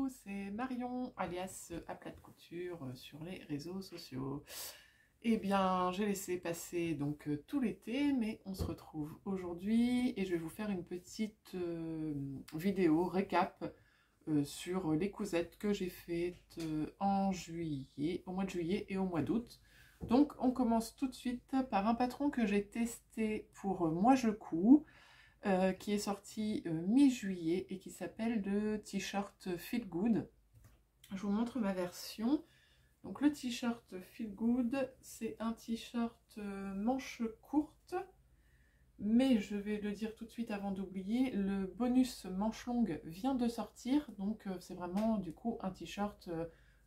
Coucou, c'est Marion, alias à plat de couture sur les réseaux sociaux. Eh bien, j'ai laissé passer donc tout l'été, mais on se retrouve aujourd'hui et je vais vous faire une petite vidéo récap sur les cousettes que j'ai faites en juillet, au mois de juillet et au mois d'août. Donc, on commence tout de suite par un patron que j'ai testé pour Moi Je Couds. Qui est sorti mi-juillet et qui s'appelle le t-shirt Feel Good. Je vous montre ma version. Donc le t-shirt Feel Good, c'est un t-shirt manche courte, mais je vais le dire tout de suite avant d'oublier, le bonus manche longue vient de sortir, donc c'est vraiment du coup un t-shirt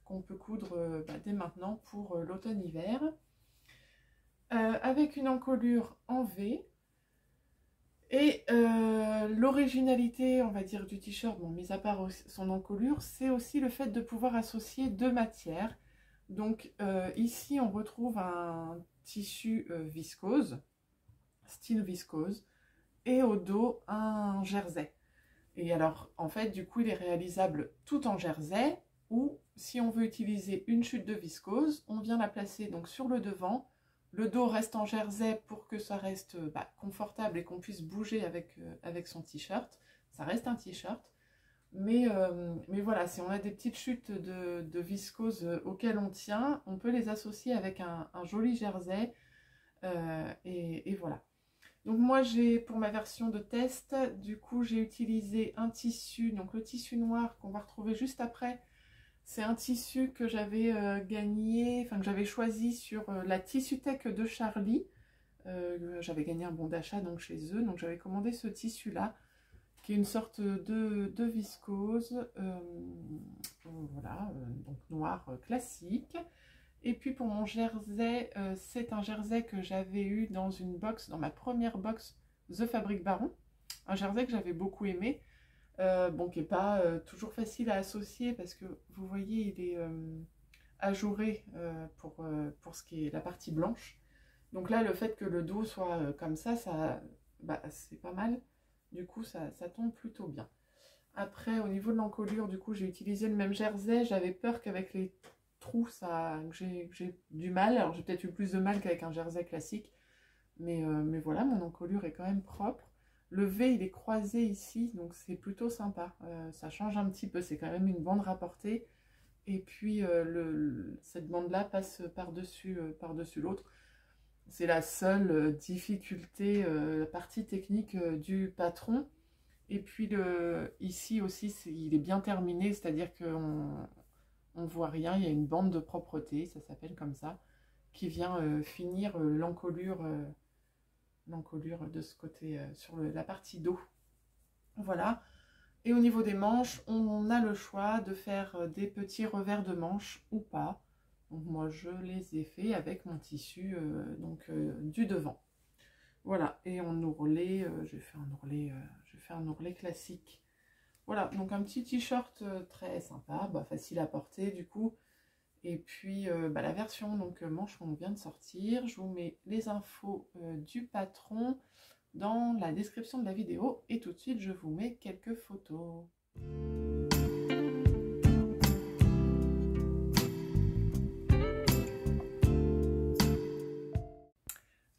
qu'on peut coudre dès maintenant pour l'automne-hiver. Avec une encolure en V. Et l'originalité, on va dire, du t-shirt, bon, mis à part son encolure, c'est aussi le fait de pouvoir associer deux matières. Donc ici, on retrouve un tissu viscose, style viscose, et au dos, un jersey. Et alors, en fait, du coup, il est réalisable tout en jersey, ou si on veut utiliser une chute de viscose, on vient la placer donc sur le devant. Le dos reste en jersey pour que ça reste confortable et qu'on puisse bouger avec son t-shirt. Ça reste un t-shirt. Mais voilà, si on a des petites chutes de viscose auxquelles on tient, on peut les associer avec un joli jersey. Et voilà. Donc moi, pour ma version de test, du coup, j'ai utilisé un tissu, donc le tissu noir qu'on va retrouver juste après. C'est un tissu que j'avais gagné, enfin que j'avais choisi sur la Tissutech de Charlie. J'avais gagné un bon d'achat donc chez eux, donc j'avais commandé ce tissu-là, qui est une sorte de viscose, voilà, donc noir classique. Et puis pour mon jersey, c'est un jersey que j'avais eu dans une box, dans ma première box The Fabric Baron. Un jersey que j'avais beaucoup aimé. Bon, qui n'est pas toujours facile à associer parce que vous voyez, il est ajouré pour ce qui est la partie blanche. Donc là, le fait que le dos soit comme ça, c'est pas mal. Du coup, ça tombe plutôt bien. Après, au niveau de l'encolure, du coup, j'ai utilisé le même jersey. J'avais peur qu'avec les trous, que j'ai du mal. Alors, j'ai peut-être eu plus de mal qu'avec un jersey classique. Mais voilà, mon encolure est quand même propre. Le V, il est croisé ici, donc c'est plutôt sympa. Ça change un petit peu, c'est quand même une bande rapportée. Et puis, cette bande-là passe par-dessus l'autre. C'est la seule difficulté, la partie technique du patron. Et puis, ici aussi, il est bien terminé, c'est-à-dire qu'on ne voit rien. Il y a une bande de propreté, ça s'appelle comme ça, qui vient finir l'encolure de ce côté, sur la partie dos. Voilà. Et au niveau des manches, on a le choix de faire des petits revers de manches ou pas. Donc moi, je les ai fait avec mon tissu du devant. Voilà. Et en ourlet, j'ai fait un ourlet classique. Voilà. Donc un petit t-shirt très sympa, facile à porter du coup. Et puis la version donc manche longue vient de sortir. Je vous mets les infos du patron dans la description de la vidéo et tout de suite je vous mets quelques photos.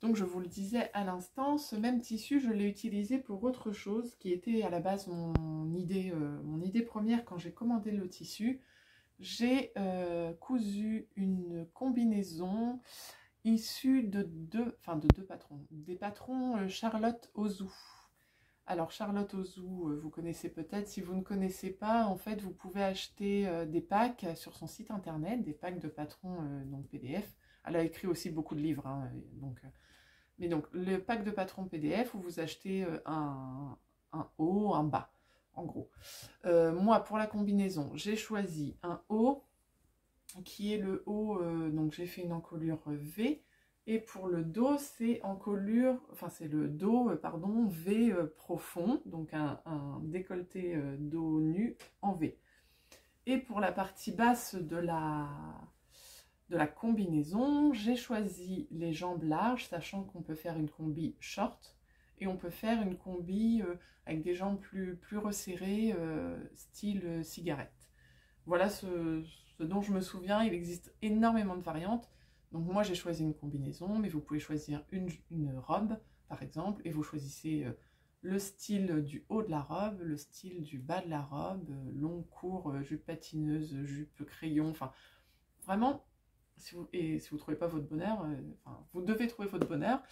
Donc je vous le disais à l'instant, ce même tissu je l'ai utilisé pour autre chose qui était à la base mon idée première quand j'ai commandé le tissu. J'ai cousu une combinaison issue de deux patrons. Des patrons Charlotte Ozou. Alors Charlotte Ozou, vous connaissez peut-être. Si vous ne connaissez pas, en fait, vous pouvez acheter des packs sur son site internet, des packs de patrons donc PDF. Elle a écrit aussi beaucoup de livres. Hein, mais donc, le pack de patrons PDF où vous achetez un haut, un bas. En gros, moi pour la combinaison, j'ai choisi un haut qui est le haut, donc j'ai fait une encolure V, et pour le dos, c'est le dos, V profond, donc un décolleté dos nu en V. Et pour la partie basse de la combinaison, j'ai choisi les jambes larges, sachant qu'on peut faire une combi short, et on peut faire une combi avec des jambes plus resserrées, style cigarette. voilà ce dont je me souviens. Il existe énormément de variantes. Donc moi j'ai choisi une combinaison, mais vous pouvez choisir une robe par exemple, et vous choisissez le style du haut de la robe, le style du bas de la robe, long, court, jupe patineuse, jupe crayon, enfin vraiment, si vous ne trouvez pas votre bonheur, vous devez trouver votre bonheur.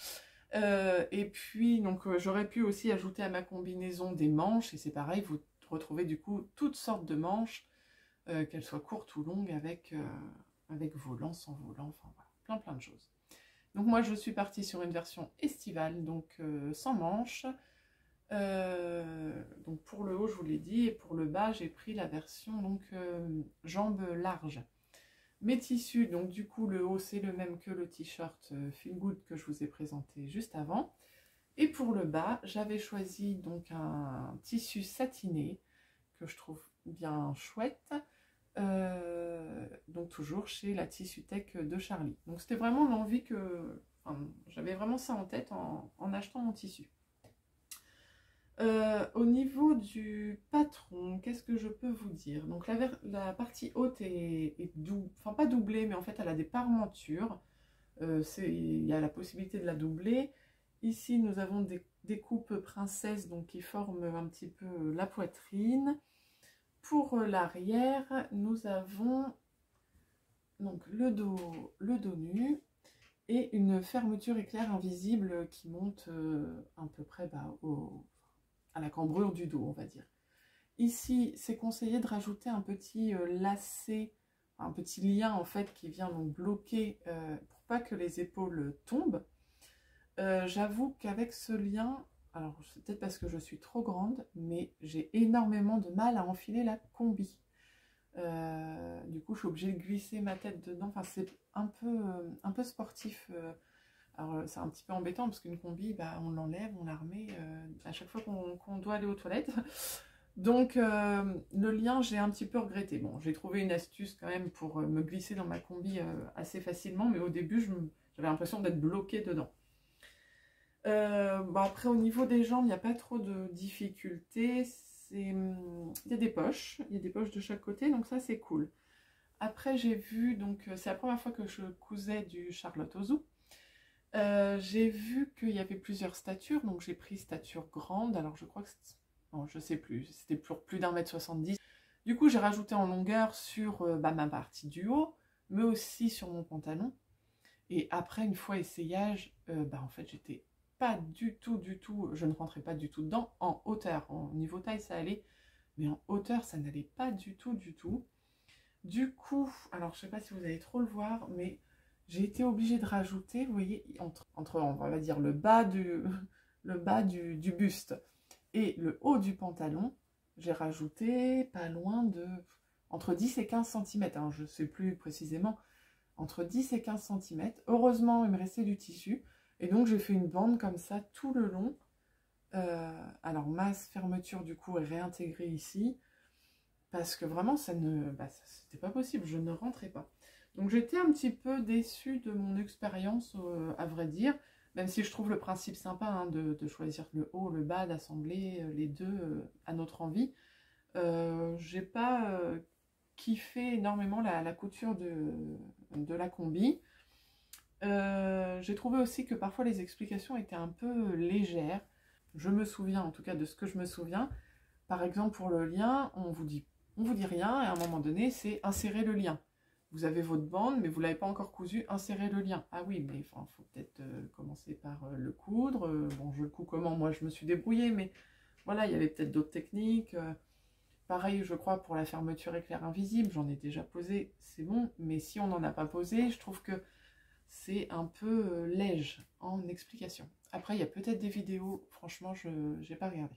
Et puis donc j'aurais pu aussi ajouter à ma combinaison des manches, et c'est pareil, vous retrouvez du coup toutes sortes de manches, qu'elles soient courtes ou longues, avec volant, sans volant, enfin voilà, plein de choses. Donc moi je suis partie sur une version estivale, donc sans manches. Donc pour le haut je vous l'ai dit, et pour le bas j'ai pris la version donc jambes larges. Mes tissus, donc du coup le haut c'est le même que le t-shirt Feel Good que je vous ai présenté juste avant. Et pour le bas j'avais choisi donc un tissu satiné que je trouve bien chouette. Donc toujours chez la Tissutech de Charlie. Donc c'était vraiment l'envie que... Enfin, j'avais vraiment ça en tête en achetant mon tissu. Au niveau du patron, qu'est-ce que je peux vous dire? Donc la partie haute est enfin pas doublée, mais en fait elle a des parentures. Il y a la possibilité de la doubler. Ici nous avons des coupes princesses donc, qui forment un petit peu la poitrine. Pour l'arrière, nous avons donc le dos nu et une fermeture éclair invisible qui monte à peu près à la cambrure du dos, on va dire. Ici, c'est conseillé de rajouter un petit lacet, un petit lien en fait qui vient donc bloquer pour pas que les épaules tombent. J'avoue qu'avec ce lien, alors c'est peut-être parce que je suis trop grande, mais j'ai énormément de mal à enfiler la combi. Du coup, je suis obligée de glisser ma tête dedans. Enfin, c'est un peu sportif. Alors, c'est un petit peu embêtant parce qu'une combi, bah, on l'enlève, on la remet à chaque fois qu'on doit aller aux toilettes. Donc, le lien, j'ai un petit peu regretté. Bon, j'ai trouvé une astuce quand même pour me glisser dans ma combi assez facilement, mais au début, j'avais l'impression d'être bloquée dedans. Bon, après, au niveau des jambes, il n'y a pas trop de difficultés. Il y a des poches de chaque côté, donc ça c'est cool. Après j'ai vu, donc c'est la première fois que je cousais du Charlotte Ozou. J'ai vu qu'il y avait plusieurs statures, donc j'ai pris stature grande, alors je crois que non, je sais plus, c'était plus d'1,70 m. Du coup j'ai rajouté en longueur sur ma partie du haut, mais aussi sur mon pantalon. Et après, une fois essayage, en fait j'étais pas du tout, je ne rentrais pas du tout dedans en hauteur. Au niveau taille, ça allait, mais en hauteur, ça n'allait pas du tout. Du coup, alors je sais pas si vous allez trop le voir, mais j'ai été obligée de rajouter, vous voyez, entre on va dire le bas du buste et le haut du pantalon, j'ai rajouté pas loin de entre 10 et 15 cm, hein, je ne sais plus précisément, entre 10 et 15 cm. Heureusement, il me restait du tissu. Et donc, j'ai fait une bande comme ça tout le long. Alors, ma fermeture, du coup, est réintégrée ici. Parce que vraiment, c'était pas possible. Je ne rentrais pas. Donc, j'étais un petit peu déçue de mon expérience, à vrai dire. Même si je trouve le principe sympa hein, de choisir le haut, le bas, d'assembler les deux à notre envie. J'ai pas kiffé énormément la couture de la combi. J'ai trouvé aussi que parfois les explications étaient un peu légères. Je me souviens, en tout cas de ce que je me souviens. Par exemple, pour le lien, on vous dit rien, et à un moment donné, c'est insérer le lien. Vous avez votre bande, mais vous ne l'avez pas encore cousu, insérez le lien. Ah oui, mais il faut peut-être commencer par le coudre. Bon, je le couds comment? Moi, je me suis débrouillée, mais voilà, il y avait peut-être d'autres techniques. Pareil, je crois, pour la fermeture éclair invisible, j'en ai déjà posé, c'est bon. Mais si on n'en a pas posé, je trouve que c'est un peu léger en explication. Après, il y a peut-être des vidéos, franchement, je n'ai pas regardé.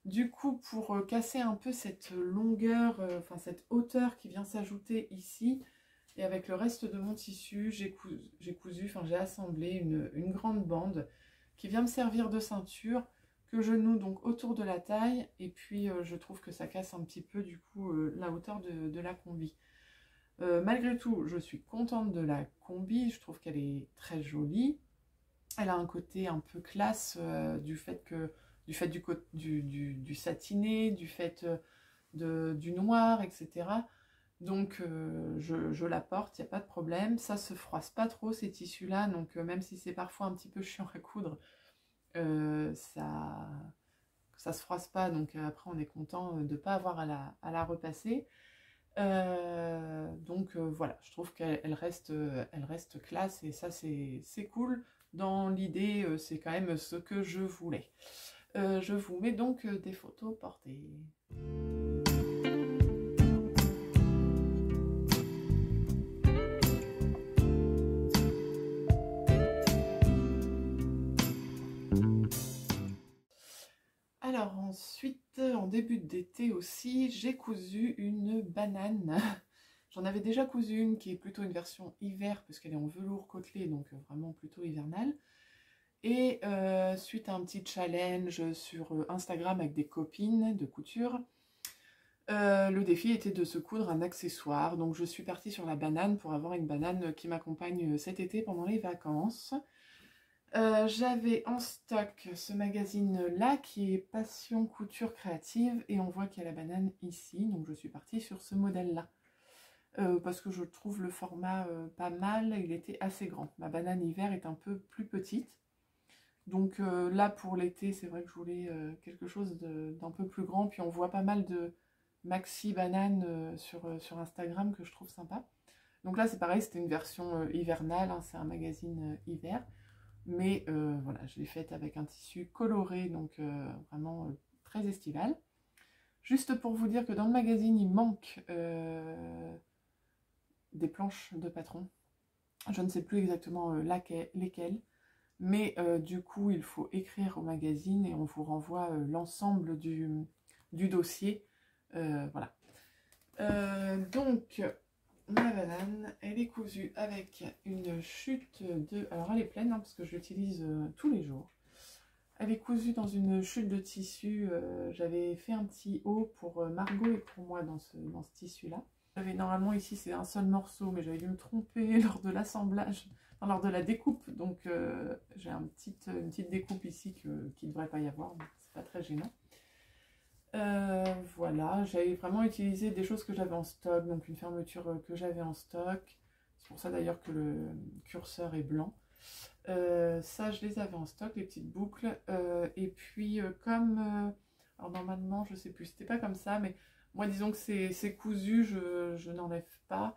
Du coup, pour casser un peu cette longueur, cette hauteur qui vient s'ajouter ici, et avec le reste de mon tissu, j'ai assemblé une grande bande qui vient me servir de ceinture, que je noue donc autour de la taille, et puis je trouve que ça casse un petit peu du coup la hauteur de la combi. Malgré tout, je suis contente de la combi, je trouve qu'elle est très jolie. Elle a un côté un peu classe du fait du satiné, du fait du noir, etc. Donc je la porte, il n'y a pas de problème. Ça se froisse pas trop ces tissus-là, donc même si c'est parfois un petit peu chiant à coudre, ça se froisse pas, donc après on est content de ne pas avoir à la repasser. Donc voilà, je trouve qu'elle reste, elle reste classe et ça c'est cool. Dans l'idée, c'est quand même ce que je voulais. Je vous mets donc des photos portées. Alors ensuite, en début d'été aussi, j'ai cousu une banane. J'en avais déjà cousu une qui est plutôt une version hiver, parce qu'elle est en velours côtelé, donc vraiment plutôt hivernale. Et suite à un petit challenge sur Instagram avec des copines de couture, le défi était de se coudre un accessoire. Donc je suis partie sur la banane pour avoir une banane qui m'accompagne cet été pendant les vacances. J'avais en stock ce magazine-là qui est Passion Couture Créative et on voit qu'il y a la banane ici, donc je suis partie sur ce modèle-là. Parce que je trouve le format pas mal, il était assez grand. Ma banane hiver est un peu plus petite. Donc là pour l'été, c'est vrai que je voulais quelque chose d'un peu plus grand. Puis on voit pas mal de maxi bananes sur Instagram que je trouve sympa. Donc là c'est pareil, c'était une version hivernale, hein, c'est un magazine hiver. Mais voilà, je l'ai faite avec un tissu coloré, donc vraiment très estival. Juste pour vous dire que dans le magazine, il manque des planches de patron. Je ne sais plus exactement lesquelles, mais du coup, il faut écrire au magazine et on vous renvoie l'ensemble du dossier. Voilà. Donc, ma banane, elle est cousue avec une chute de... Alors, elle est pleine, hein, parce que je l'utilise tous les jours. Elle est cousue dans une chute de tissu. J'avais fait un petit haut pour Margot et pour moi dans ce tissu-là. Normalement ici c'est un seul morceau, mais j'avais dû me tromper lors de l'assemblage, enfin, lors de la découpe. Donc j'ai une petite découpe ici qui ne devrait pas y avoir, donc c'est pas très gênant. Voilà, j'avais vraiment utilisé des choses que j'avais en stock, donc une fermeture que j'avais en stock. C'est pour ça d'ailleurs que le curseur est blanc. Ça, je les avais en stock, les petites boucles. Et puis, alors normalement, je sais plus, c'était pas comme ça, mais moi, disons que c'est cousu, je n'enlève pas.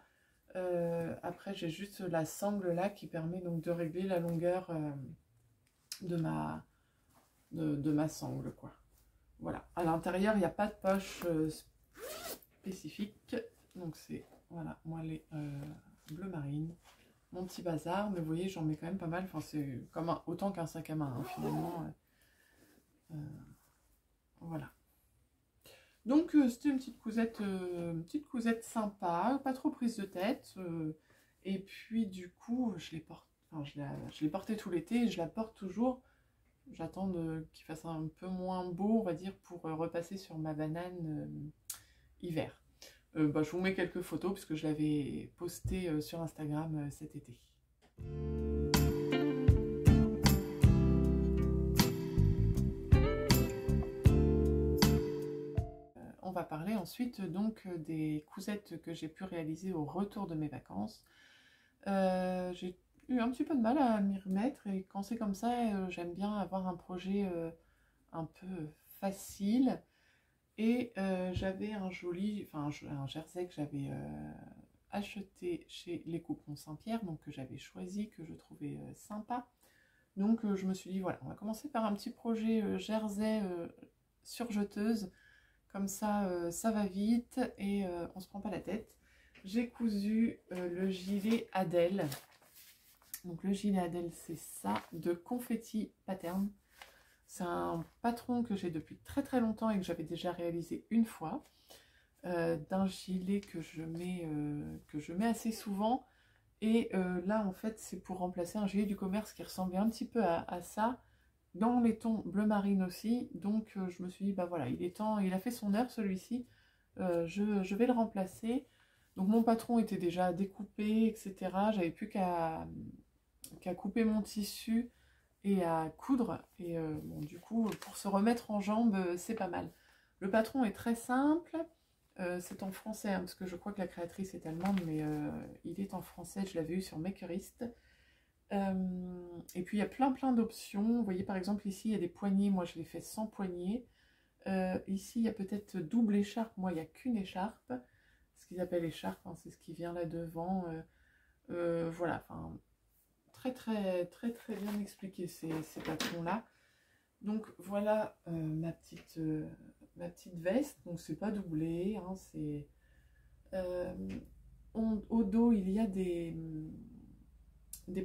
Après, j'ai juste la sangle là qui permet donc de régler la longueur de ma sangle, quoi. Voilà. À l'intérieur, il n'y a pas de poche spécifique. Donc, c'est, voilà, moi, les bleu marine. Mon petit bazar, mais vous voyez, j'en mets quand même pas mal. Enfin, c'est comme autant qu'un sac à main, hein, finalement. Voilà. Donc, c'était une petite cousette sympa, pas trop prise de tête. Et puis, du coup, je l'ai portée tout l'été et je la porte toujours. J'attends qu'il fasse un peu moins beau, on va dire, pour repasser sur ma banane hiver. Je vous mets quelques photos puisque je l'avais posté sur Instagram cet été. On va parler ensuite donc des cousettes que j'ai pu réaliser au retour de mes vacances. J'ai eu un petit peu de mal à m'y remettre et quand c'est comme ça, j'aime bien avoir un projet un peu facile. Et j'avais un jersey que j'avais acheté chez Les Coupons Saint-Pierre, donc que j'avais choisi, que je trouvais sympa. Donc je me suis dit, voilà, on va commencer par un petit projet jersey surjeteuse, comme ça, ça va vite et on se prend pas la tête. J'ai cousu le gilet Adèle. Donc le gilet Adèle, c'est ça, de Confetti Pattern. C'est un patron que j'ai depuis très très longtemps et que j'avais déjà réalisé une fois. D'un gilet que je mets assez souvent. Et là, en fait, c'est pour remplacer un gilet du commerce qui ressemblait un petit peu à ça, dans les tons bleu marine aussi. Donc, je me suis dit, bah voilà, il est temps, il a fait son heure celui-ci. Je vais le remplacer. Donc, mon patron était déjà découpé, etc. J'avais plus qu'à couper mon tissu et à coudre. Et bon, du coup, pour se remettre en jambe, c'est pas mal. Le patron est très simple. C'est en français, hein, parce que je crois que la créatrice est allemande, mais il est en français, je l'avais eu sur Makerist. Et puis il y a plein d'options. Vous voyez par exemple ici, il y a des poignées, moi je l'ai fait sans poignée. Ici, il y a peut-être double écharpe, moi il n'y a qu'une écharpe. Ce qu'ils appellent écharpe, hein, c'est ce qui vient là devant. Voilà, enfin, très bien expliqué ces patrons-là. Donc voilà ma petite veste. Donc c'est pas doublé, hein, c'est au dos il y a des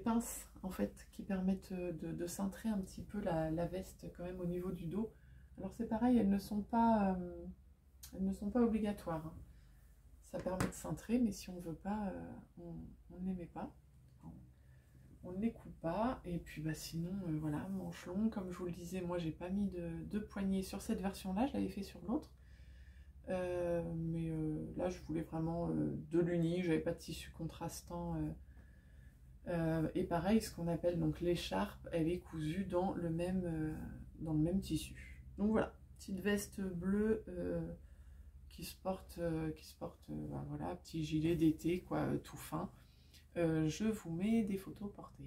pinces en fait qui permettent de cintrer un petit peu la veste quand même au niveau du dos. Alors c'est pareil, elles ne sont pas obligatoires, hein. Ça permet de cintrer, mais si on veut pas, on ne les met pas. On ne les coupe pas. Et puis bah, sinon, voilà, manche longue. Comme je vous le disais, moi j'ai pas mis de poignée sur cette version-là, je l'avais fait sur l'autre. Mais là je voulais vraiment de l'uni, j'avais pas de tissu contrastant. Et pareil, ce qu'on appelle donc l'écharpe, elle est cousue dans le même tissu. Donc voilà, petite veste bleue qui se porte, bah, voilà, petit gilet d'été, quoi, tout fin. Je vous mets des photos portées.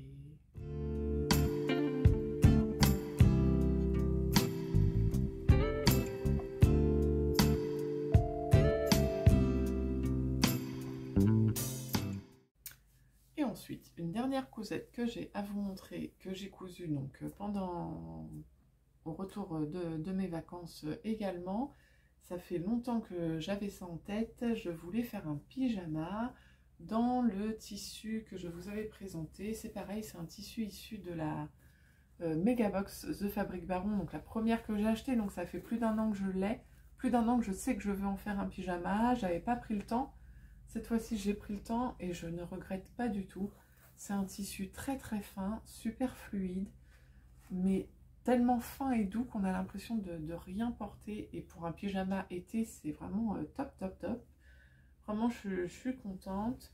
Et ensuite, une dernière cousette que j'ai à vous montrer, que j'ai cousue donc au retour de mes vacances également. Ça fait longtemps que j'avais ça en tête. Je voulais faire un pyjama dans le tissu que je vous avais présenté. C'est pareil, c'est un tissu issu de la Megabox The Fabric Baron, donc la première que j'ai achetée. Donc ça fait plus d'un an que je l'ai, plus d'un an que je sais que je veux en faire un pyjama. J'avais pas pris le temps. Cette fois-ci, j'ai pris le temps et je ne regrette pas du tout. C'est un tissu très fin, super fluide, mais tellement fin et doux qu'on a l'impression de rien porter. Et pour un pyjama été, c'est vraiment top. Vraiment, je suis contente.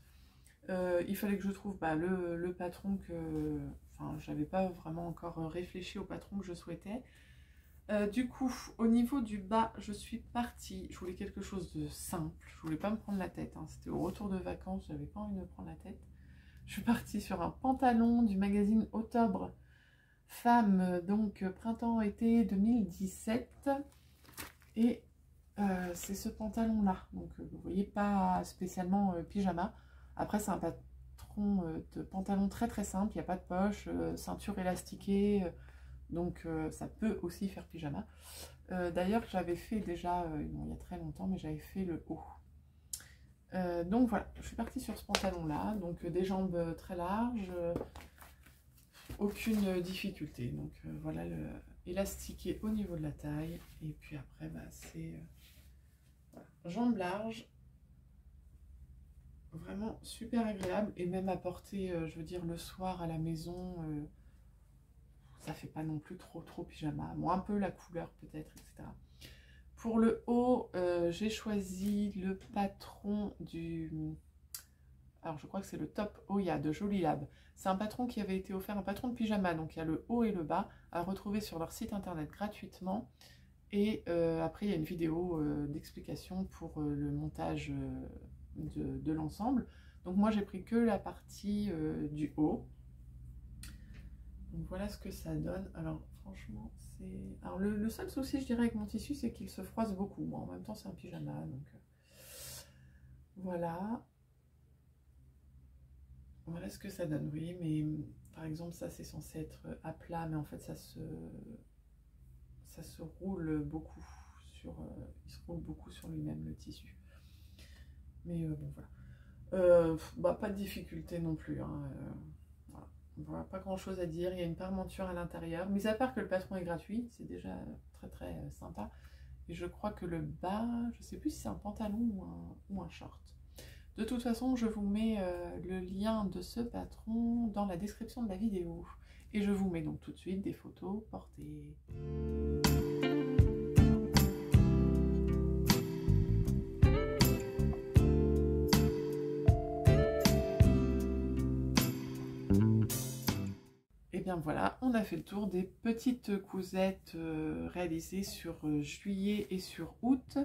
Il fallait que je trouve bah, le patron que... Enfin, j'avais pas vraiment encore réfléchi au patron que je souhaitais. Du coup, au niveau du bas, je suis partie. Je voulais quelque chose de simple. Je voulais pas me prendre la tête, hein. C'était au retour de vacances, j'avais pas envie de me prendre la tête. Je suis partie sur un pantalon du magazine Octobre Femme, donc printemps-été 2017. Et c'est ce pantalon-là. Donc vous voyez, pas spécialement pyjama. Après, c'est un patron de pantalon très simple. Il n'y a pas de poche, ceinture élastiquée. Donc ça peut aussi faire pyjama. D'ailleurs, j'avais fait déjà, bon, il y a très longtemps, mais j'avais fait le haut. Donc voilà, je suis partie sur ce pantalon-là. Donc des jambes très larges, aucune difficulté. Donc voilà, élastiqué au niveau de la taille. Et puis après, bah, c'est voilà, jambes larges. Vraiment super agréable. Et même à porter, je veux dire, le soir à la maison... ça fait pas non plus trop pyjama. Bon, un peu la couleur peut-être, etc. Pour le haut, j'ai choisi le patron du... Alors, je crois que c'est le Top Oya de Jolie Lab. C'est un patron qui avait été offert, un patron de pyjama. Donc, il y a le haut et le bas à retrouver sur leur site internet gratuitement. Et après, il y a une vidéo d'explication pour le montage de l'ensemble. Donc, moi, j'ai pris que la partie du haut. Donc voilà ce que ça donne. Alors franchement, c'est... Alors le seul souci, je dirais, avec mon tissu, c'est qu'il se froisse beaucoup. Bon, en même temps, c'est un pyjama, donc... Voilà. Voilà ce que ça donne, oui. Mais par exemple, ça, c'est censé être à plat, mais en fait, ça se roule beaucoup sur... il se roule beaucoup sur lui-même, le tissu. Mais bon, voilà. Bah, pas de difficulté non plus, hein. Voilà, pas grand chose à dire. Il y a une parmenture à l'intérieur, mis à part que le patron est gratuit, c'est déjà très sympa. Et je crois que le bas, je sais plus si c'est un pantalon ou un short. De toute façon, je vous mets le lien de ce patron dans la description de la vidéo. Et je vous mets donc tout de suite des photos portées. Et bien voilà, on a fait le tour des petites cousettes réalisées sur juillet et sur août.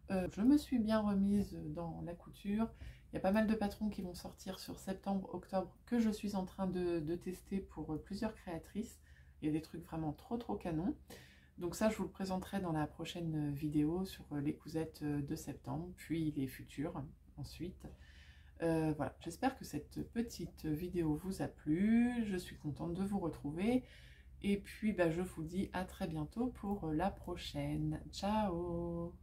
Je me suis bien remise dans la couture. Il y a pas mal de patrons qui vont sortir sur septembre, octobre que je suis en train de tester pour plusieurs créatrices. Il y a des trucs vraiment trop canons. Donc ça, je vous le présenterai dans la prochaine vidéo sur les cousettes de septembre, puis les futures ensuite. Voilà, j'espère que cette petite vidéo vous a plu. Je suis contente de vous retrouver. Et puis, bah, je vous dis à très bientôt pour la prochaine. Ciao!